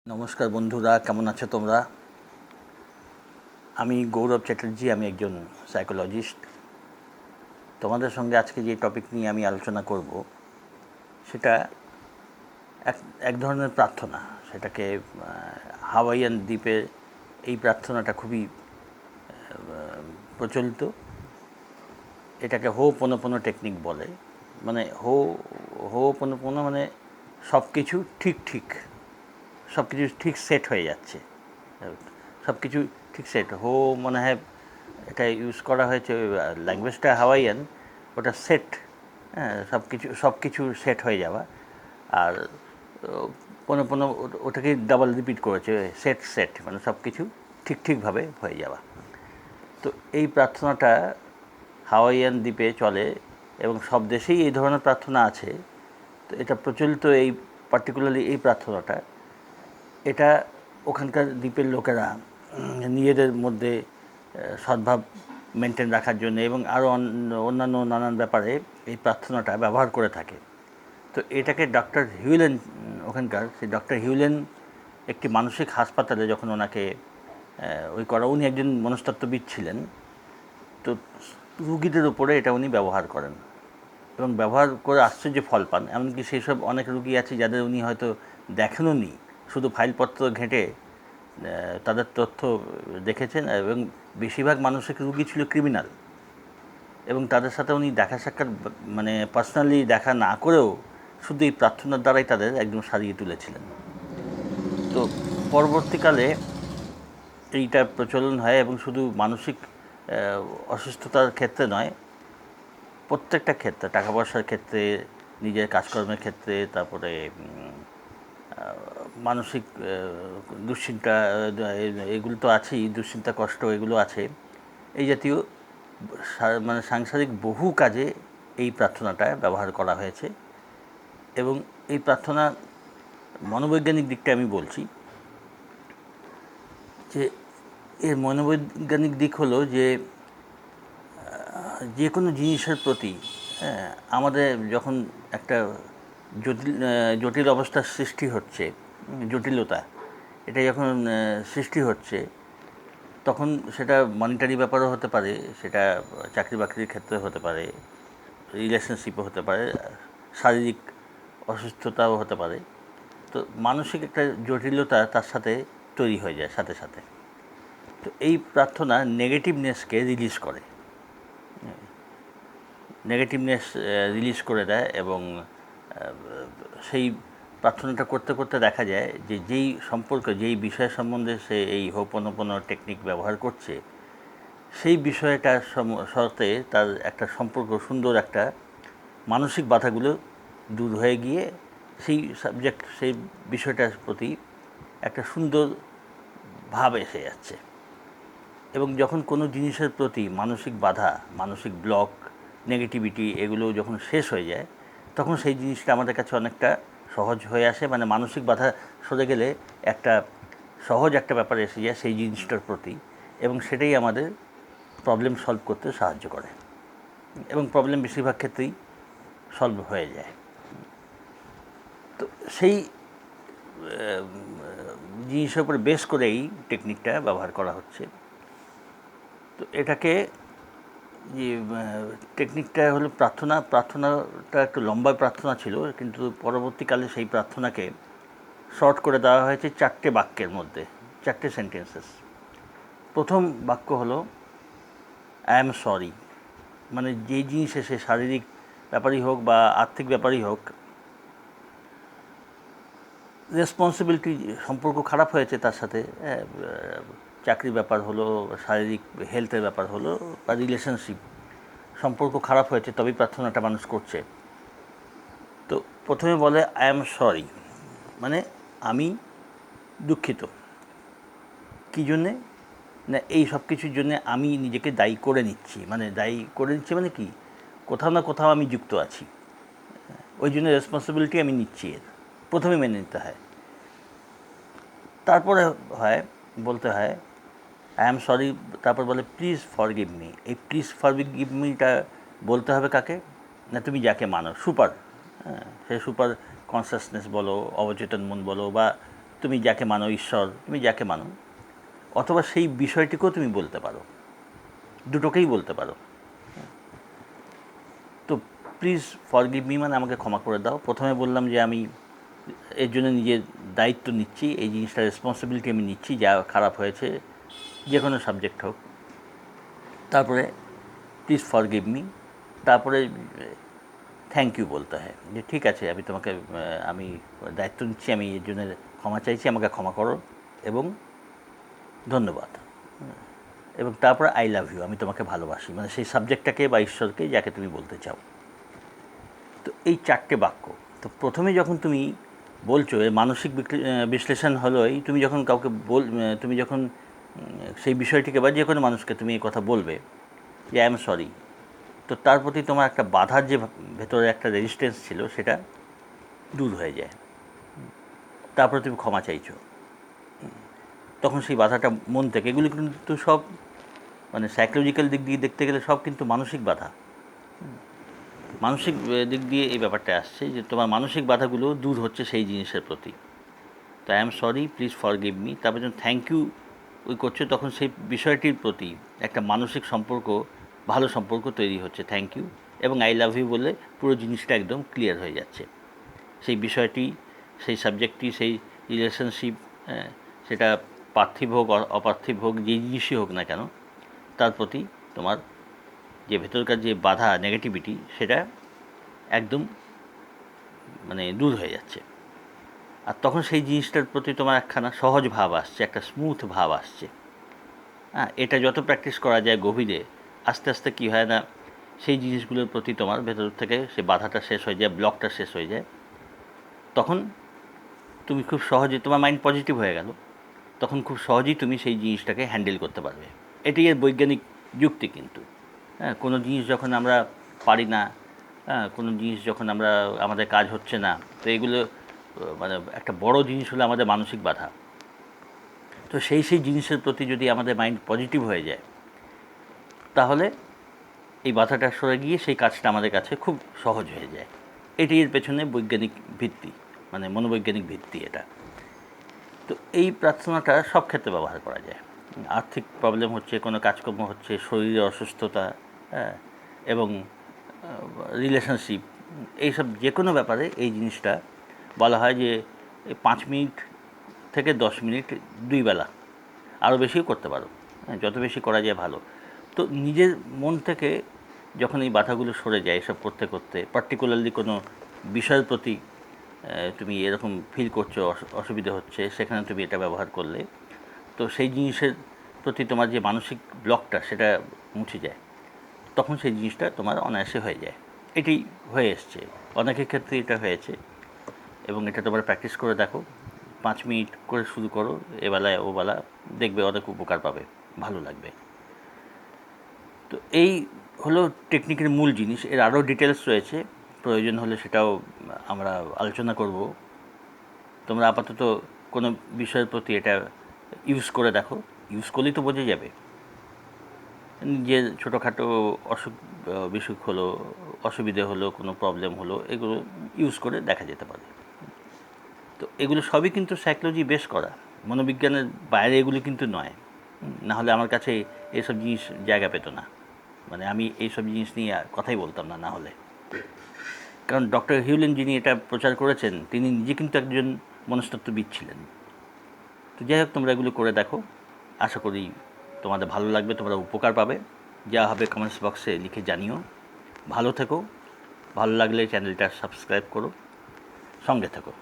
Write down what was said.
নমস্কার বন্ধুরা, কেমন আছো তোমরা? আমি গৌরব চ্যাটার্জি, আমি একজন সাইকোলজিস্ট। তোমাদের সঙ্গে আজকে যে টপিক নিয়ে আমি আলোচনা করব সেটা এক এক ধরনের প্রার্থনা। সেটাকে হাওয়াইয়ান দ্বীপে এই প্রার্থনাটা খুবই প্রচলিত। এটাকে হো পোনো পোনো টেকনিক বলে। মানে হো হো পোনো পোনো মানে সব কিছু ঠিক সব কিছু ঠিক সেট হয়ে যাচ্ছে, সব কিছু ঠিক সেট হো মনে হয় এটা ইউজ করা হয়েছে। ল্যাঙ্গুয়েজটা হাওয়াইয়ান, ওটা সেট। হ্যাঁ, সব কিছু সেট হয়ে যাওয়া। আর কোনো কোনো ওটাকে ডাবল রিপিট করেছে, সেট মানে সব কিছু ঠিকভাবে হয়ে যাওয়া। তো এই প্রার্থনাটা হাওয়াইয়ান দ্বীপে চলে এবং সব দেশেই এই ধরনের প্রার্থনা আছে। তো এটা প্রচলিত, এই পার্টিকুলারলি এই প্রার্থনাটা, এটা ওখানকার দ্বীপের লোকেরা নিজেদের মধ্যে সদ্ভাব মেনটেন রাখার জন্য এবং আরও অন্যান্য নানান ব্যাপারে এই প্রার্থনাটা ব্যবহার করে থাকে। তো এটাকে ডক্টর হিউলেন, ওখানকার সেই ডক্টর হিউলেন একটি মানসিক হাসপাতালে যখন ওনাকে উনি একজন মনস্তত্ত্ববিদ ছিলেন, তো রুগীদের উপরে এটা উনি ব্যবহার করেন এবং ব্যবহার করে আশ্চর্য ফল পান। এমনকি সেই সব অনেক রুগী আছে যাদের উনি হয়তো দেখেনও নি, শুধু ফাইলপত্র ঘেঁটে তাদের তথ্য দেখেছেন। এবং বেশিরভাগ মানসিক রুগী ছিল ক্রিমিনাল, এবং তাদের সাথে উনি দেখা সাক্ষাৎ মানে পার্সোনালি দেখা না করেও শুধু এই প্রার্থনার দ্বারাই তাদের একদম সারিয়ে তুলেছিলেন। তো পরবর্তীকালে এইটা প্রচলন হয় এবং শুধু মানসিক অসুস্থতার ক্ষেত্রে নয়, প্রত্যেকটা ক্ষেত্রে, টাকা পয়সার ক্ষেত্রে, নিজের কাজকর্মের ক্ষেত্রে, তারপরে মানসিক দুশ্চিন্তা, এগুলো তো আছেই, দুশ্চিন্তা, কষ্ট, এগুলো আছে। এই জাতীয় মানে সাংসারিক বহু কাজে এই প্রার্থনাটা ব্যবহার করা হয়েছে। এবং এই প্রার্থনা মনোবৈজ্ঞানিক দিকটা আমি বলছি যে এর মনোবৈজ্ঞানিক দিক হলো যে যে কোনো জিনিসের প্রতি, হ্যাঁ, আমাদের যখন একটা জটিল অবস্থার সৃষ্টি হচ্ছে, জটিলতা এটা যখন সৃষ্টি হচ্ছে, তখন সেটা মনিটারি ব্যাপারও হতে পারে, সেটা চাকরি বাকরির ক্ষেত্রে হতে পারে, রিলেশনশিপও হতে পারে, শারীরিক অসুস্থতাও হতে পারে। তো মানসিক একটা জটিলতা তার সাথে তৈরি হয়ে যায় সাথে সাথে। তো এই প্রার্থনা নেগেটিভনেসকে রিলিজ করে দেয়। এবং সেই প্রার্থনাটা করতে করতে দেখা যায় যে যেই বিষয় সম্বন্ধে সে এই হোপনোপনো টেকনিক ব্যবহার করছে, সেই বিষয়টার সাথে তার একটা সম্পর্ক, সুন্দর একটা মানসিক বাধাগুলো দূর হয়ে গিয়ে সেই বিষয়টার প্রতি একটা সুন্দর ভাব এসে যাচ্ছে। এবং যখন কোনো জিনিসের প্রতি মানসিক বাধা, মানসিক ব্লক, নেগেটিভিটি, এগুলো যখন শেষ হয়ে যায়, তখন সেই জিনিসটা আমাদের কাছে অনেকটা সহজ হয়ে আসে। মানে মানসিক বাধা সরে গেলে একটা সহজ একটা ব্যাপার এসে যায় সেই জিনিসটার প্রতি, এবং সেটাই আমাদের প্রবলেম সলভ করতে সাহায্য করে এবং প্রবলেম বেশিরভাগ ক্ষেত্রেই সলভ হয়ে যায়। তো সেই জিনিসের উপরে বেস করে এই টেকনিকটা ব্যবহার করা হচ্ছে। তো এটাকে যে টেকনিকটা হলো প্রার্থনাটা একটু লম্বা প্রার্থনা ছিল, কিন্তু পরবর্তীকালে সেই প্রার্থনাকে শর্ট করে দেওয়া হয়েছে 4টে বাক্যের মধ্যে, 4টে সেন্টেন্সেস। প্রথম বাক্য হলো আই অ্যাম সরি। মানে যেই জিনিসে, সে শারীরিক ব্যাপারই হোক বা আর্থিক ব্যাপারই হোক, রেসপন্সিবিলিটি, সম্পর্ক খারাপ হয়েছে তার সাথে, চাকরির ব্যাপার হলো, শারীরিক হেলথের ব্যাপার হলো, বা রিলেশনশিপ সম্পর্ক খারাপ হয়েছে, তবেই প্রার্থনাটা মানুষ করছে। তো প্রথমে বলে আই অ্যাম সরি, মানে আমি দুঃখিত। কী জন্যে? না, এই সব কিছুর জন্যে আমি নিজেকে দায়ী করে নিচ্ছি। মানে কি, কোথাও না কোথাও আমি যুক্ত আছি, ওই জন্য রেসপন্সিবিলিটি আমি নিচ্ছি। এর প্রথমে মেনে নিতে হয়। তারপরে বলতে হয় আই অ্যাম সরি, তারপর বলে প্লিজ ফরগিভ মি। এই প্লিজ ফরগিভ মিটা বলতে হবে কাকে? না, তুমি যাকে মানো, সুপার, হ্যাঁ, সে সুপার কনসাসনেস বলো, অবচেতন মন বলো, বা তুমি যাকে মানো, ঈশ্বর, তুমি যাকে মানো, অথবা সেই বিষয়টিকেও তুমি বলতে পারো, দুটোকেই বলতে পারো। তো প্লিজ ফরগিভ মি মানে আমাকে ক্ষমা করে দাও। প্রথমে বললাম যে আমি এর জন্য নিজের দায়িত্ব নিচ্ছি, এই জিনিসটার রেসপন্সিবিলিটি আমি নিচ্ছি, যা খারাপ হয়েছে যে কোনো সাবজেক্ট হোক। তারপরে প্লিজ ফরগিভ মি, তারপরে থ্যাংক ইউ বলতে হয়, যে ঠিক আছে আমি তোমাকে আমি দায়িত্ব নিচ্ছি, আমি এর জন্য ক্ষমা চাইছি, আমাকে ক্ষমা করো এবং ধন্যবাদ। এবং তারপরে আই লাভ ইউ, আমি তোমাকে ভালোবাসি, মানে সেই সাবজেক্টটাকে বা ঈশ্বরকে যাকে তুমি বলতে চাও। তো এই 4টে বাক্য। তো প্রথমে যখন তুমি বলছো, এর মানসিক বিশ্লেষণ হলো এই, তুমি যখন কাউকে তুমি যখন সেই বিষয়টিকে বা যে কোনো মানুষকে তুমি এই কথা বলবে যে আই এম সরি, তো তার প্রতি তোমার একটা বাধার যে ভেতরে একটা রেজিস্ট্যান্স ছিল সেটা দূর হয়ে যায়। তারপরে তুমি ক্ষমা চাইছো, তখন সেই বাধাটা মন থেকে, এগুলি কিন্তু সব মানে সাইকোলজিক্যাল দিক দিয়ে দেখতে গেলে সব কিন্তু মানসিক বাধা। মানসিক দিক দিয়ে এই ব্যাপারটা আসছে যে তোমার মানসিক বাধাগুলো দূর হচ্ছে সেই জিনিসের প্রতি। তো I am sorry, please forgive me, তারপর যখন থ্যাংক ইউ ওই করছো, তখন সেই বিষয়টির প্রতি একটা মানসিক সম্পর্ক, ভালো সম্পর্ক তৈরি হচ্ছে, থ্যাংক ইউ এবং আই লাভ ইউ বলে পুরো জিনিসটা একদম ক্লিয়ার হয়ে যাচ্ছে। সেই বিষয়টি, সেই সাবজেক্টটি, সেই রিলেশনশিপ, সেটা পার্থিব হোক অপার্থিব হোক, যে জিনিসই হোক না কেন, তার প্রতি তোমার যে ভেতরকার যে বাধা, নেগেটিভিটি, সেটা একদম মানে দূর হয়ে যাচ্ছে। আর তখন সেই জিনিসটার প্রতি তোমার একখানা সহজ ভাব আসছে, একটা স্মুথ ভাব আসছে। হ্যাঁ, এটা যত প্র্যাকটিস করা যায় গভীরে, আস্তে আস্তে কী হয় না, সেই জিনিসগুলোর প্রতি তোমার ভেতর থেকে সে বাধাটা শেষ হয়ে যায়, ব্লকটা শেষ হয়ে যায়। তখন তুমি খুব সহজে, তোমার মাইন্ড পজিটিভ হয়ে গেল, তখন খুব সহজেই তুমি সেই জিনিসটাকে হ্যান্ডেল করতে পারবে। এটি এর বৈজ্ঞানিক যুক্তি কিন্তু। হ্যাঁ, কোনো জিনিস যখন আমরা পারি না, হ্যাঁ, কোনো জিনিস যখন আমরা আমাদের কাজ হচ্ছে না, তো এগুলো মানে একটা বড় জিনিস হলো আমাদের মানসিক বাধা। তো সেই জিনিসের প্রতি যদি আমাদের মাইন্ড পজিটিভ হয়ে যায়, তাহলে এই বাধাটা সরে গিয়ে সেই কাজটা আমাদের কাছে খুব সহজ হয়ে যায়। এটি এর পেছনে বৈজ্ঞানিক ভিত্তি, মানে মনোবৈজ্ঞানিক ভিত্তি এটা। তো এই প্রার্থনাটা সব ক্ষেত্রে ব্যবহার করা যায়। আর্থিক প্রবলেম হচ্ছে, কোনো কাজকর্ম হচ্ছে, শরীরের অসুস্থতা, হ্যাঁ, এবং রিলেশনশিপ, এইসব যে কোনো ব্যাপারে এই জিনিসটা বলা হয় যে 5 মিনিট থেকে 10 মিনিট 2 বেলা, আরও বেশিও করতে পারো, যত বেশি করা যায় ভালো। তো নিজের মন থেকে যখন এই বাধাগুলো সরে যায় এসব করতে করতে, পার্টিকুলারলি কোনো বিষয়ের প্রতি তুমি এরকম ফিল করছো, অসুবিধা হচ্ছে, সেখানে তুমি এটা ব্যবহার করলে, তো সেই জিনিসের প্রতি তোমার যে মানসিক ব্লকটা সেটা মুছে যায়। তখন সেই জিনিসটা তোমার অনায়াসে হয়ে যায়। এটি হয়ে এসছে, অনেকের ক্ষেত্রে এটা হয়েছে, এবং এটা তোমার প্র্যাকটিস করে দেখো। 5 মিনিট করে শুরু করো, এবেলায় ওবেলা, দেখবে অনেক উপকার পাবে, ভালো লাগবে। তো এই হলো টেকনিকের মূল জিনিস। এর আরও ডিটেলস রয়েছে, প্রয়োজন হলে সেটাও আমরা আলোচনা করব। তোমরা আপাতত কোনো বিষয়ের প্রতি এটা ইউজ করে দেখো, ইউজ করলেই তো বোঝা যাবে। যে ছোটোখাটো অসুখ বিসুখ হলো, অসুবিধে হলো, কোনো প্রবলেম হলো, এগুলো ইউজ করে দেখা যেতে পারে। তো এগুলো সবই কিন্তু সাইকোলজি বেস করা, মনোবিজ্ঞানের বাইরে এগুলি কিন্তু নয়। নাহলে আমার কাছে এইসব জিনিস জায়গা পেত না, মানে আমি এইসব জিনিস নিয়ে কথাই বলতাম না হলে। কারণ ডক্টর হিউলেন যিনি এটা প্রচার করেছেন, তিনি নিজে কিন্তু একজন মনস্তত্ত্ববিদ ছিলেন। তো যাই হোক, তোমরা এগুলো করে দেখো, আশা করি তোমাদের ভালো লাগবে, তোমরা উপকার পাবে। যা হবে কমেন্টস বক্সে লিখে জানিও। ভালো থেকো, ভালো লাগলে চ্যানেলটা সাবস্ক্রাইব করো, সঙ্গে থেকো।